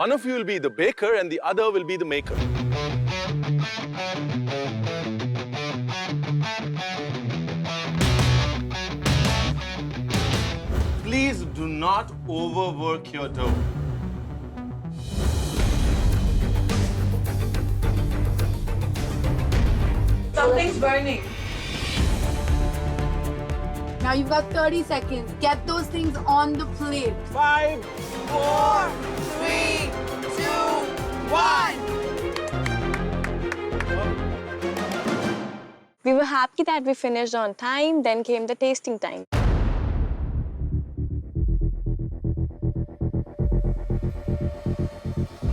One of you will be the baker and the other will be the maker. Please do not overwork your dough. Something's burning. Now you've got 30 seconds. Get those things on the plate. 5, 4, 3, 2, 1. We were happy that we finished on time, then came the tasting time.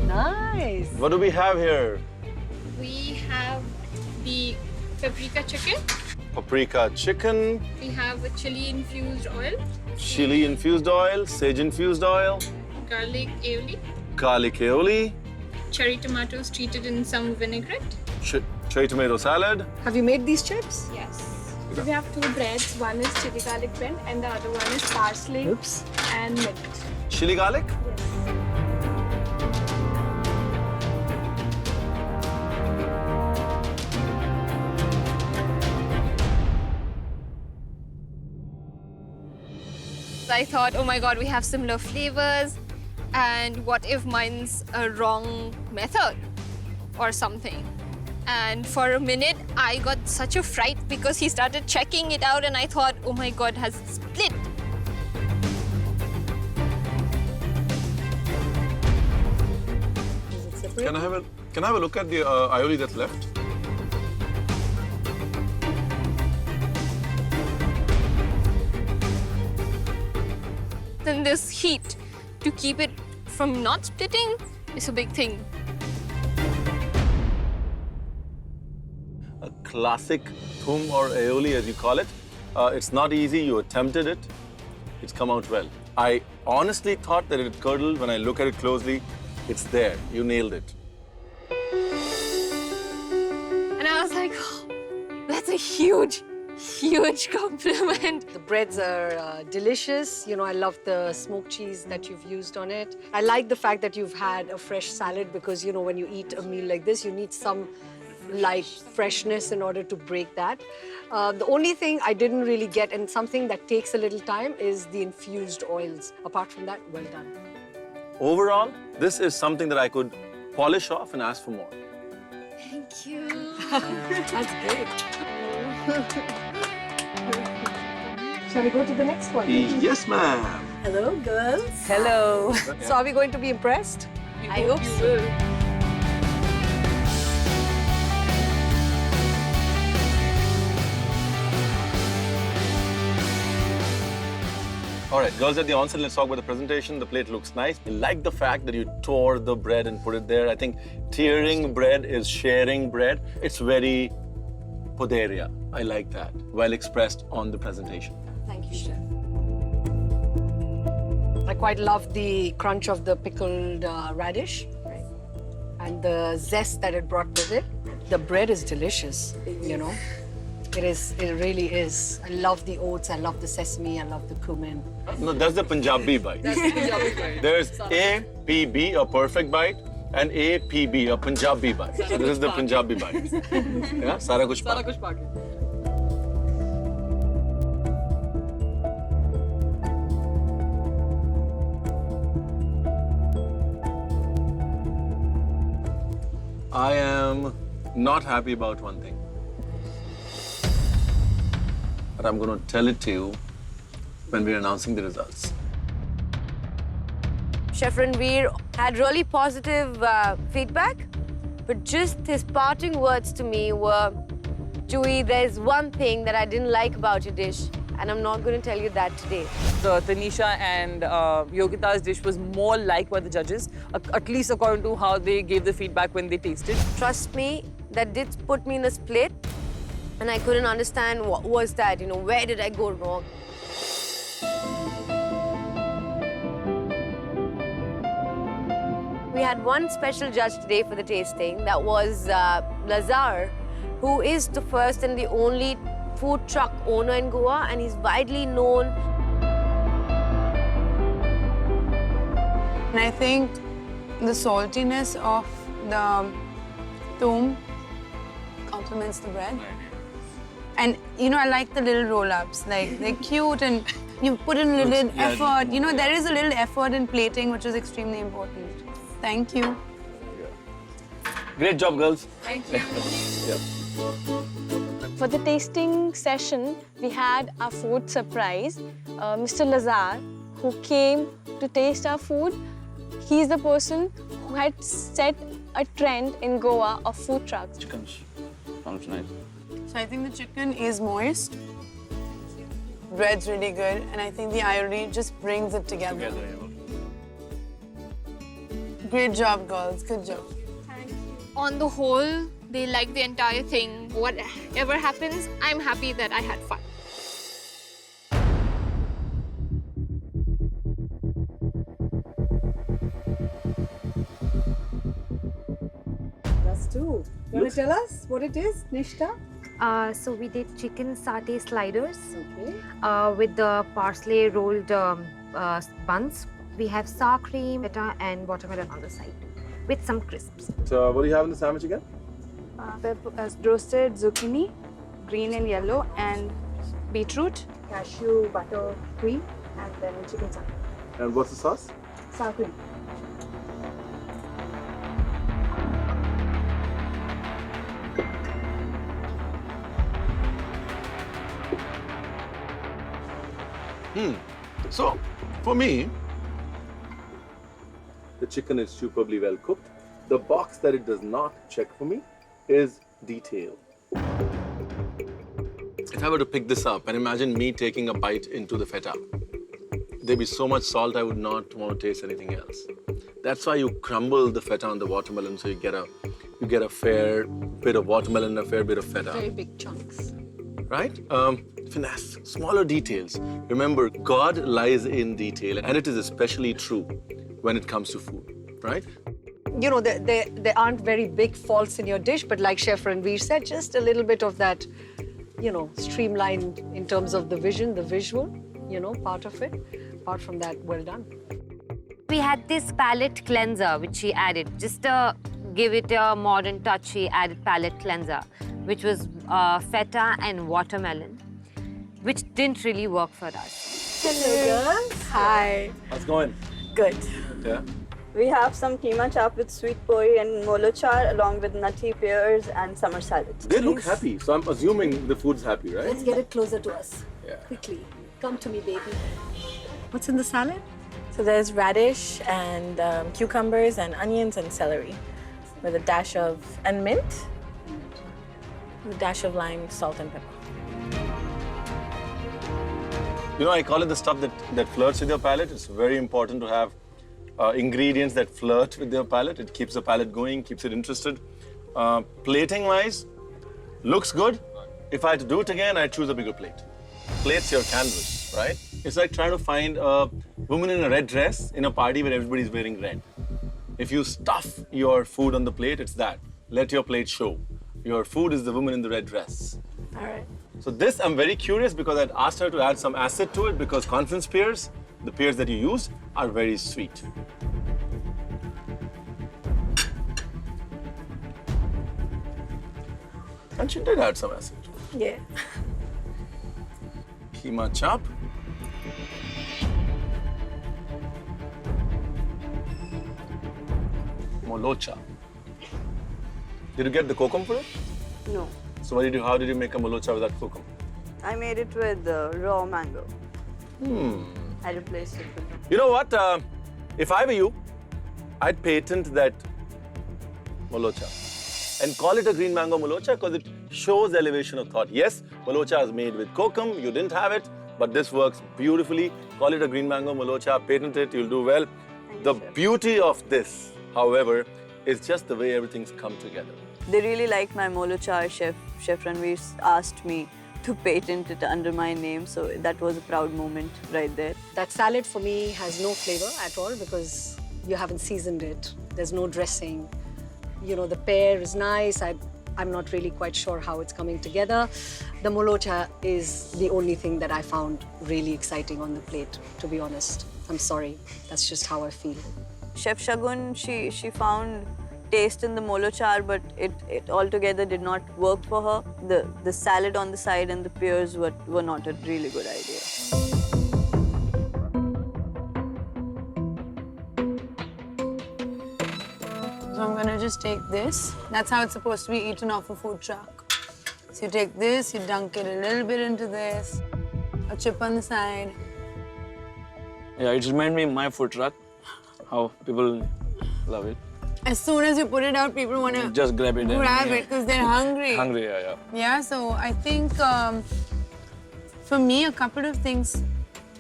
Nice. What do we have here? We have the paprika chicken. Paprika chicken, We have a chili infused oil, chili infused oil, sage infused oil, garlic aioli, garlic aioli, cherry tomatoes treated in some vinaigrette. cherry tomato salad. Have you made these chips? Yes. So we have two breads. One is chili garlic bread and the other one is parsley Oops. and mint. Chili garlic? I thought, oh my god, we have similar flavors. And what if mine's a wrong method or something? And for a minute, I got such a fright because he started checking it out and I thought, oh my god, has it split? Is it separate? Can I have a look at the aioli that's left? Then this heat to keep it from not splitting is a big thing. A classic thum or aioli, as you call it. It's not easy. You attempted it. It's come out well. I honestly thought that it curdled. When I look at it closely, it's there. You nailed it. And I was like, oh, that's a huge compliment. The breads are delicious. You know, I love the smoked cheese that you've used on it. I like the fact that you've had a fresh salad because, you know, when you eat a meal like this, you need some light freshness in order to break that. The only thing I didn't really get, and something that takes a little time, is the infused oils. Apart from that, well done. Overall, this is something that I could polish off and ask for more. Thank you. That's great. Shall we go to the next one? Yes, ma'am. Hello, girls. Hello. So are we going to be impressed? I hope so. All right, girls at the onset, let's talk about the presentation. The plate looks nice. I like the fact that you tore the bread and put it there. I think tearing bread is sharing bread. It's very poderia. I like that. Well expressed on the presentation. Thank you, Chef. I quite love the crunch of the pickled radish and the zest that it brought with it. The bread is delicious, you know. It really is. I love the oats, I love the sesame, I love the cumin. No, that's the Punjabi bite. That's the Punjabi bite. There's APB, a perfect bite, and APB, a Punjabi bite. So this is the Punjabi bite. Yeah, Sara kuch pa. I am not happy about one thing. But I'm going to tell it to you when we're announcing the results. Chef Ranveer had really positive feedback, but just his parting words to me were, Chewy, there's one thing that I didn't like about your dish, and I'm not going to tell you that today. So Tanisha and Yogita's dish was more liked by the judges, at least according to how they gave the feedback when they tasted. Trust me, that did put me in a split, and I couldn't understand what was that, you know, where did I go wrong? We had one special judge today for the tasting. That was Lazar, who is the first and the only food truck owner in Goa, and he's widely known. And I think The saltiness of the toom complements the bread. And you know, I like the little roll-ups. Like, they're cute and you put in a little effort. You know, there is a little effort in plating, which is extremely important. Thank you. Great job, girls. Thank you. Yep. For the tasting session, we had a food surprise. Mr. Lazar, who came to taste our food, he's the person who had set a trend in Goa of food trucks. Chicken sounds nice. So I think the chicken is moist. Bread's really good. And I think the aioli just brings it together. Great job, girls. Good job. On the whole, they like the entire thing. Whatever happens, I'm happy that I had fun. Us too. You want to tell us what it is, Nishta? So we did chicken satay sliders Okay. with the parsley rolled buns. We have sour cream, feta, and watermelon on the side with some crisps. So, what do you have in the sandwich again? Roasted zucchini, green and yellow, and beetroot. Cashew butter cream and then chicken satay. And what's the sauce? Sour cream. So, for me, the chicken is superbly well cooked. The box that it does not check for me is detail. If I were to pick this up and imagine me taking a bite into the feta, there'd be so much salt I would not want to taste anything else. That's why you crumble the feta on the watermelon so you get a fair bit of watermelon and a fair bit of feta. Very big chunks. Right? Finesse, smaller details. Remember, God lies in detail, and it is especially true when it comes to food, right? You know, there aren't very big faults in your dish, but like Chef Ranveer said, just a little bit of that, you know, streamlined in terms of the vision, the visual, you know, part of it. Apart from that, well done. We had this palette cleanser, which she added. Just to give it a modern touch, she added palette cleanser, which was feta and watermelon, which didn't really work for us. Hello, girls. Hi. How's it going? Good. Yeah? We have some keema chap with sweet poi and molo char along with nutty pears and summer salad. They look happy, so I'm assuming the food's happy, right? Let's get it closer to us. Yeah. Quickly. Come to me, baby. What's in the salad? So there's radish and cucumbers and onions and celery with a dash of, and mint, with a dash of lime, salt and pepper. You know, I call it the stuff that flirts with your palate. It's very important to have ingredients that flirt with your palate. It keeps the palate going, keeps it interested. Plating-wise, looks good. If I had to do it again, I'd choose a bigger plate. Plate's your canvas, right? It's like trying to find a woman in a red dress in a party where everybody's wearing red. If you stuff your food on the plate, it's that. Let your plate show. Your food is the woman in the red dress. All right. So this, I'm very curious because I'd asked her to add some acid to it because conference pears, the pears that you use, are very sweet. And she did add some acid. Yeah. Keema chop. Molocha. Did you get the kokum for it? No, So what did you, how did you make a molocha without kokum? I made it with raw mango. I replaced it with You know what? If I were you, I'd patent that molocha and call it a green mango molocha because it shows elevation of thought. Yes, molocha is made with kokum. You didn't have it, but this works beautifully. Call it a green mango molocha. Patent it. You'll do well. The beauty of this, however, is just the way everything's come together. They really like my molo char. Chef Ranveer asked me to patent it under my name, so that was a proud moment right there. That salad for me has no flavor at all because you haven't seasoned it. There's no dressing. You know, the pear is nice. I'm not really quite sure how it's coming together. The molocha is the only thing that I found really exciting on the plate, to be honest. I'm sorry. That's just how I feel. Chef Shagun, she found taste in the molo char, but it altogether did not work for her. The salad on the side and the pears were not a really good idea. So I'm gonna just take this. That's how it's supposed to be eaten off a food truck. So you take this, you dunk it a little bit into this, a chip on the side. Yeah, it reminds me of my food truck, how people love it. As soon as you put it out, people wanna Just grab it. grab it because they're hungry. Hungry, yeah. Yeah, so I think for me, a couple of things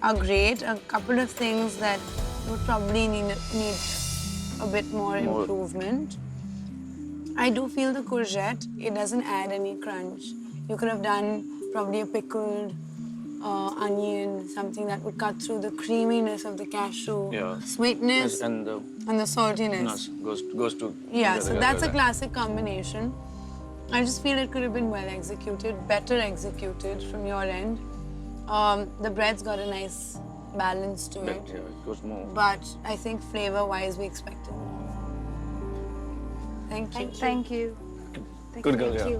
are great. A couple of things that would probably need a bit more improvement. I do feel the courgette, it doesn't add any crunch. You could have done probably a pickled onion, something that would cut through the creaminess of the cashew, sweetness Yes, and the and the saltiness. nuts goes to Yeah, together. so that's a classic combination. I just feel it could have been well executed, better executed from your end. The bread's got a nice balance to it, Yeah, it goes more. but I think flavor-wise, we expected more. Thank you. Thank you. Good girl, yeah.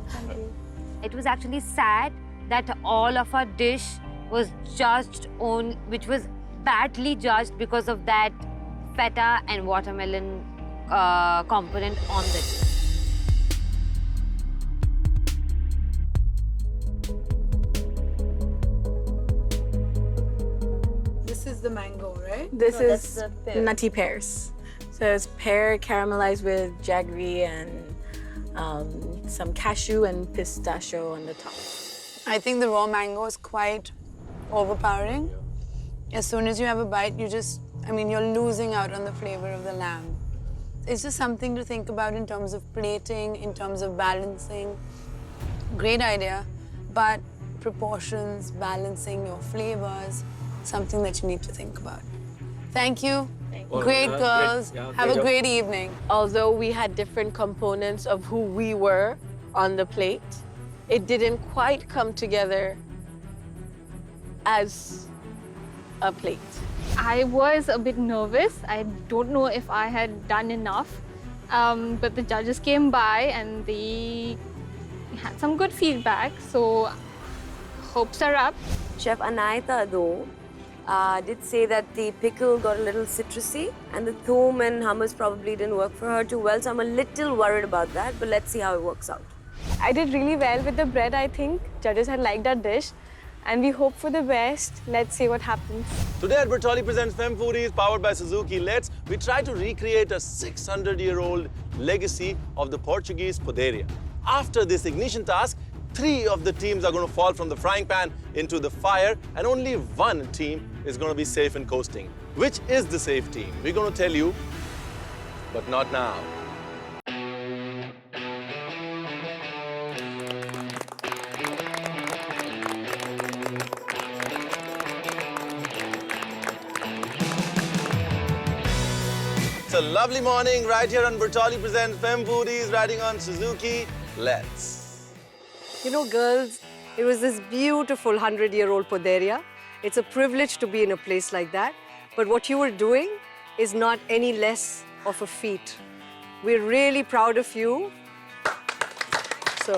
It was actually sad that all of our dish was judged on, which was badly judged because of that feta and watermelon component on the dish. This is the mango, right? This is nutty pears. So it's pear caramelized with jaggery and some cashew and pistachio on the top. I think the raw mango is quite overpowering. As soon as you have a bite, you're losing out on the flavor of the lamb. It's just something to think about in terms of plating, in terms of balancing. Great idea, but proportions, balancing your flavors, something that you need to think about. Thank you. Great girls. Have a great evening. Although we had different components of who we were on the plate, it didn't quite come together as a plate. I was a bit nervous. I don't know if I had done enough. But the judges came by and they had some good feedback. So hopes are up. Chef Anayata, though, did say that the pickle got a little citrusy and the thoom and hummus probably didn't work for her too well. So I'm a little worried about that, but let's see how it works out. I did really well with the bread, I think. Judges had liked our dish. And we hope for the best. Let's see what happens. Today at Bertolli Presents Femme Foodies, powered by Suzuki Let's, we try to recreate a 600-year-old legacy of the Portuguese poderia. After this ignition task, 3 of the teams are going to fall from the frying pan into the fire, and only 1 team is going to be safe and coasting. Which is the safe team? We're going to tell you, but not now. It's a lovely morning right here on Bertolli Presents Femme Foodies, riding on Suzuki Let's. You know, girls, it was this beautiful 100-year-old poderia. It's a privilege to be in a place like that. But what you were doing is not any less of a feat. We're really proud of you. So,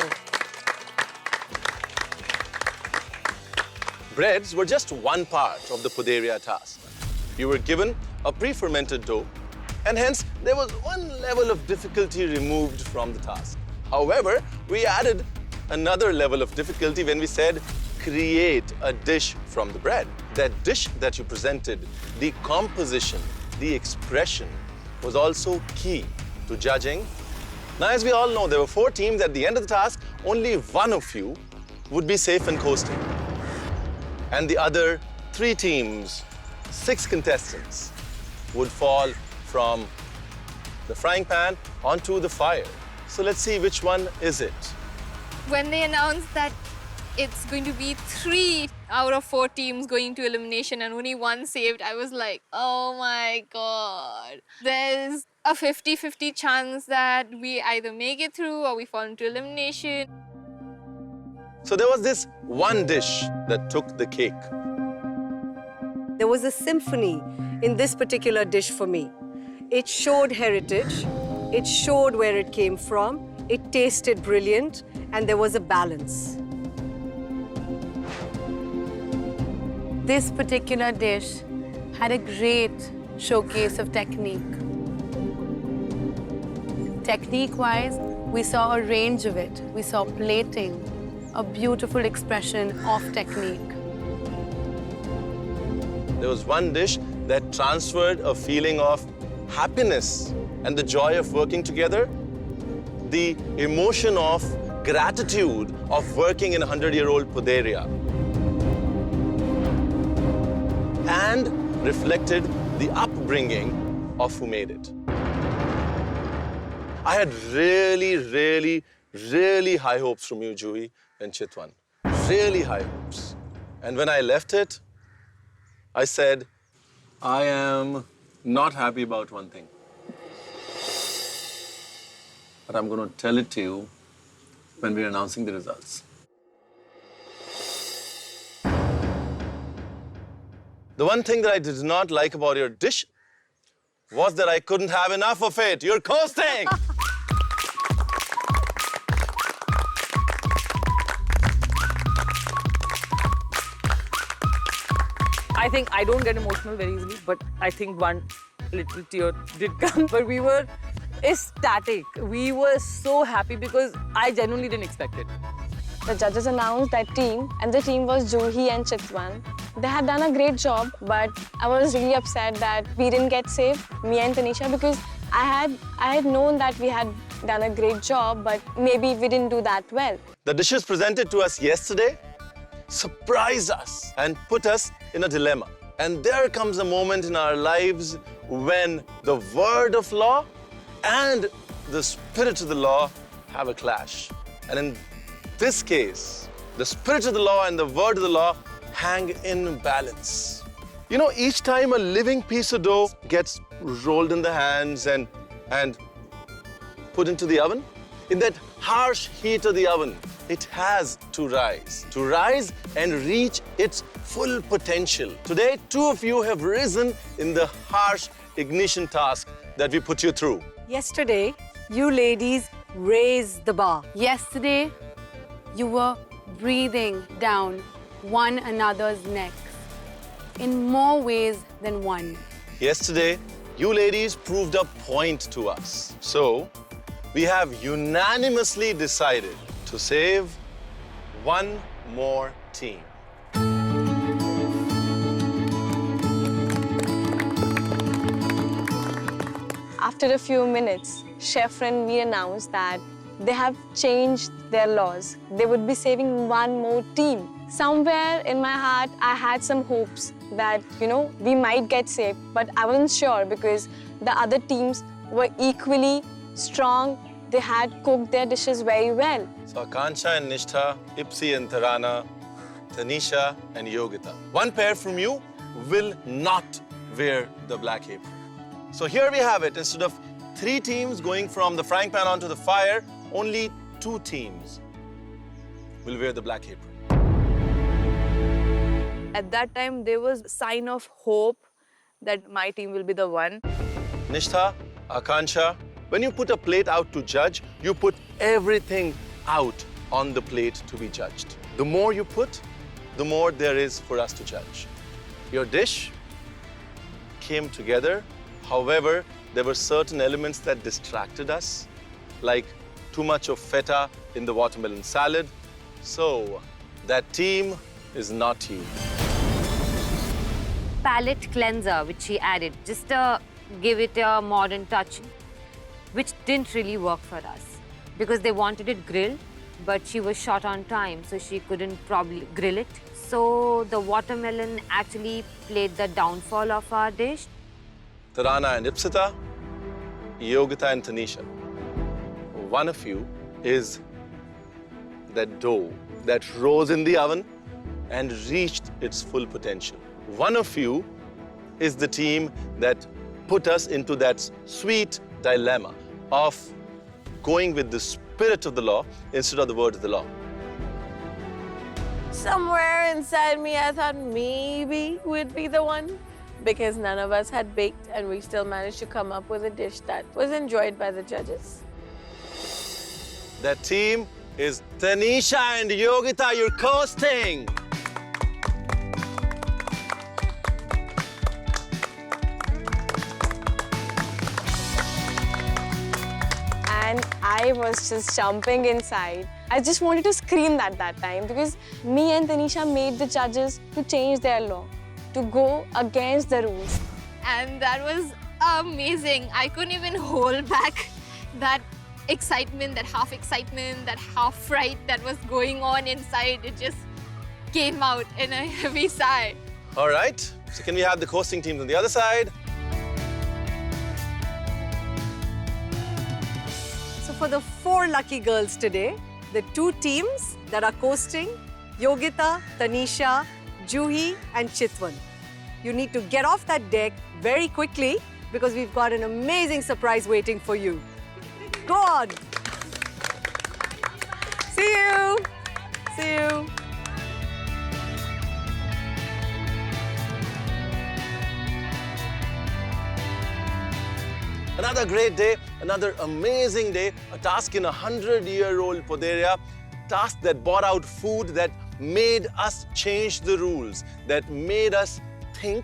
Breads were just one part of the poderia task. You were given a pre-fermented dough, and hence there was one level of difficulty removed from the task. However, we added another level of difficulty when we said, create a dish from the bread. That dish that you presented, the composition, the expression, was also key to judging. Now, as we all know, there were 4 teams. At the end of the task, only 1 of you would be safe and coasting. And the other 3 teams, 6 contestants, would fall from the frying pan onto the fire. So let's see which one is it. When they announced that it's going to be 3 out of 4 teams going to elimination and only 1 saved, I was like, oh my God. There's a 50-50 chance that we either make it through or we fall into elimination. So there was this one dish that took the cake. there was a symphony in this particular dish for me. It showed heritage. It showed where it came from. It tasted brilliant, and there was a balance. This particular dish had a great showcase of technique. Technique-wise, we saw a range of it. We saw plating, a beautiful expression of technique. There was one dish that transferred a feeling of happiness and the joy of working together, the emotion of gratitude of working in a 100-year-old Puderia, and reflected the upbringing of who made it. I had really high hopes from you, Juhi and Chitwan. Really high hopes. And when I left it, I said, I am not happy about one thing. But I'm going to tell it to you when we're announcing the results. The one thing that I did not like about your dish was that I couldn't have enough of it. You're coasting! I think I don't get emotional very easily, but I think one little tear did come. But we were ecstatic. We were so happy because I genuinely didn't expect it. The judges announced that team, and the team was Juhi and Chitwan. They had done a great job, but I was really upset that we didn't get saved, me and Tanisha, because I had known that we had done a great job, but maybe we didn't do that well. The dishes presented to us yesterday surprised us and put us in a dilemma. And there comes a moment in our lives when the word of law and the spirit of the law have a clash. And in this case, the spirit of the law and the word of the law hang in balance. You know, each time a living piece of dough gets rolled in the hands and put into the oven, in that harsh heat of the oven, it has to rise and reach its full potential. Today, two of you have risen in the harsh ignition task that we put you through. Yesterday, you ladies raised the bar. Yesterday, you were breathing down one another's necks in more ways than one. Yesterday, you ladies proved a point to us. So, we have unanimously decided to save one more team. After a few minutes, Chef and me announced that they have changed their laws. They would be saving one more team. Somewhere in my heart, I had some hopes that, we might get saved, but I wasn't sure because the other teams were equally strong. They had cooked their dishes very well. So Akansha and Nishtha, Ipsi and Tarana, Tanisha and Yogita. One pair from you will not wear the black apron. So here we have it. Instead of 3 teams going from the frying pan onto the fire, only 2 teams will wear the black apron. At that time, there was a sign of hope that my team will be the one. Nishtha, Akansha, when you put a plate out to judge, you put everything out on the plate to be judged. The more you put, the more there is for us to judge. Your dish came together. However, there were certain elements that distracted us, like too much of feta in the watermelon salad. So, that team is not you. Palette cleanser, which she added, just to give it a modern touch, which didn't really work for us because they wanted it grilled, but she was short on time, so she couldn't probably grill it. So the watermelon actually played the downfall of our dish. Tarana and Ipsita, Yogita and Tanisha. One of you is that dough that rose in the oven and reached its full potential. One of you is the team that put us into that sweet dilemma of going with the spirit of the law instead of the word of the law. Somewhere inside me, I thought maybe we'd be the one. because none of us had baked and we still managed to come up with a dish that was enjoyed by the judges. The team is Tanisha and Yogita. You're coasting. And I was just jumping inside. I just wanted to scream that time because me and Tanisha made the judges to change their law, to go against the rules. And that was amazing. I couldn't even hold back that excitement, that half fright that was going on inside. It just came out in a heavy sigh. All right. So can we have the coasting teams on the other side? So for the 4 lucky girls today, the 2 teams that are coasting, Yogita, Tanisha, Juhi and Chitwan. You need to get off that deck very quickly because we've got an amazing surprise waiting for you. Go on. See you. See you. Another great day, another amazing day, a task in a 100-year-old Poderia, task that brought out food that made us change the rules, that made us think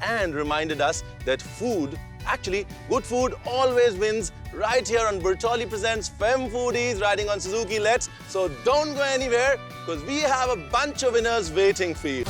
and reminded us that food, actually, good food always wins right here on Bertolli Presents Femme Foodies riding on Suzuki Let's. So don't go anywhere because we have a bunch of winners waiting for you.